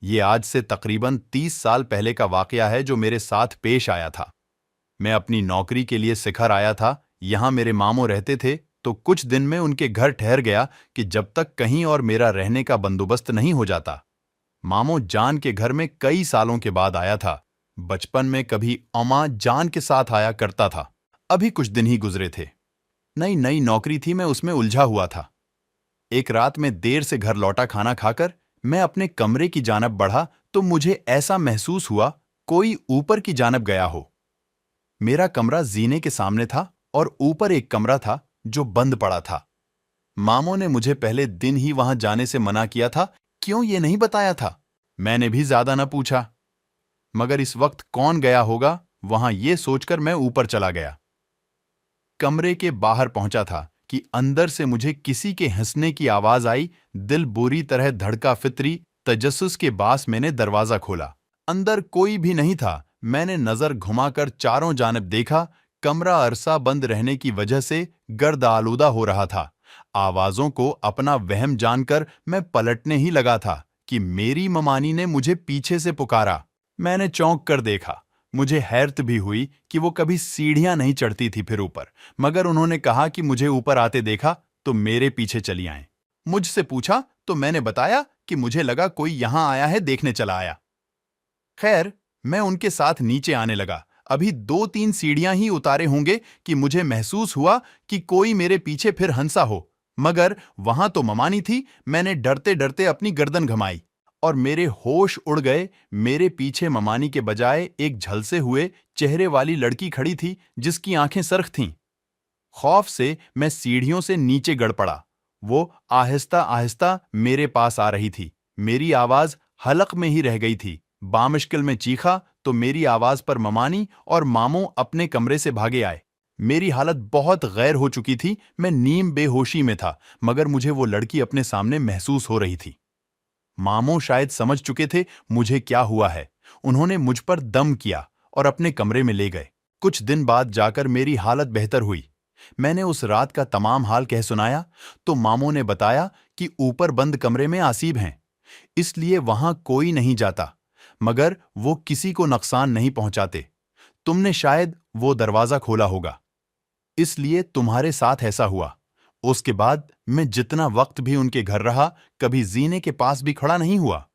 ये आज से तकरीबन 30 साल पहले का वाकया है जो मेरे साथ पेश आया था। मैं अपनी नौकरी के लिए शिखर आया था। यहाँ मेरे मामू रहते थे, तो कुछ दिन में उनके घर ठहर गया कि जब तक कहीं और मेरा रहने का बंदोबस्त नहीं हो जाता। मामू जान के घर में कई सालों के बाद आया था। बचपन में कभी अम्मा जान के साथ आया करता था। अभी कुछ दिन ही गुजरे थे। नई नई नौकरी थी, मैं उसमें उलझा हुआ था। एक रात में देर से घर लौटा खाना खाकर मैं अपने कमरे की जानब बढ़ा तो मुझे ऐसा महसूस हुआ कोई ऊपर की जानब गया हो। मेरा कमरा जीने के सामने था और ऊपर एक कमरा था जो बंद पड़ा था। मामों ने मुझे पहले दिन ही वहां जाने से मना किया था, क्यों ये नहीं बताया था। मैंने भी ज्यादा न पूछा, मगर इस वक्त कौन गया होगा वहां ये सोचकर मैं ऊपर चला गया। कमरे के बाहर पहुंचा था कि अंदर से मुझे किसी के हंसने की आवाज आई। दिल बुरी तरह धड़का। फितरी तजस्सुस के बास मैंने दरवाजा खोला। अंदर कोई भी नहीं था। मैंने नजर घुमाकर चारों जानब देखा। कमरा अरसा बंद रहने की वजह से गर्द आलूदा हो रहा था। आवाजों को अपना वहम जानकर मैं पलटने ही लगा था कि मेरी ममानी ने मुझे पीछे से पुकारा। मैंने चौंक कर देखा। मुझे हैरत भी हुई कि वो कभी सीढ़ियां नहीं चढ़ती थी फिर ऊपर, मगर उन्होंने कहा कि मुझे ऊपर आते देखा तो मेरे पीछे चली आए। मुझसे पूछा तो मैंने बताया कि मुझे लगा कोई यहां आया है, देखने चला आया। खैर, मैं उनके साथ नीचे आने लगा। अभी 2-3 सीढ़ियां ही उतारे होंगे कि मुझे महसूस हुआ कि कोई मेरे पीछे फिर हंसा हो, मगर वहां तो ममानी थी। मैंने डरते डरते अपनी गर्दन घुमाई और मेरे होश उड़ गए। मेरे पीछे ममानी के बजाय एक झलसे हुए चेहरे वाली लड़की खड़ी थी जिसकी आंखें सरख थीं। खौफ से मैं सीढ़ियों से नीचे गड़ पड़ा। वो आहिस्ता आहिस्ता मेरे पास आ रही थी। मेरी आवाज हलक में ही रह गई थी। बामुश्किल में चीखा तो मेरी आवाज पर ममानी और मामू अपने कमरे से भागे आए। मेरी हालत बहुत गैर हो चुकी थी। मैं नीम बेहोशी में था, मगर मुझे वो लड़की अपने सामने महसूस हो रही थी। मामू शायद समझ चुके थे मुझे क्या हुआ है। उन्होंने मुझ पर दम किया और अपने कमरे में ले गए। कुछ दिन बाद जाकर मेरी हालत बेहतर हुई। मैंने उस रात का तमाम हाल कह सुनाया तो मामू ने बताया कि ऊपर बंद कमरे में आसीब हैं, इसलिए वहां कोई नहीं जाता, मगर वो किसी को नुकसान नहीं पहुंचाते। तुमने शायद वो दरवाजा खोला होगा, इसलिए तुम्हारे साथ ऐसा हुआ। उसके बाद मैं जितना वक्त भी उनके घर रहा, कभी जीने के पास भी खड़ा नहीं हुआ।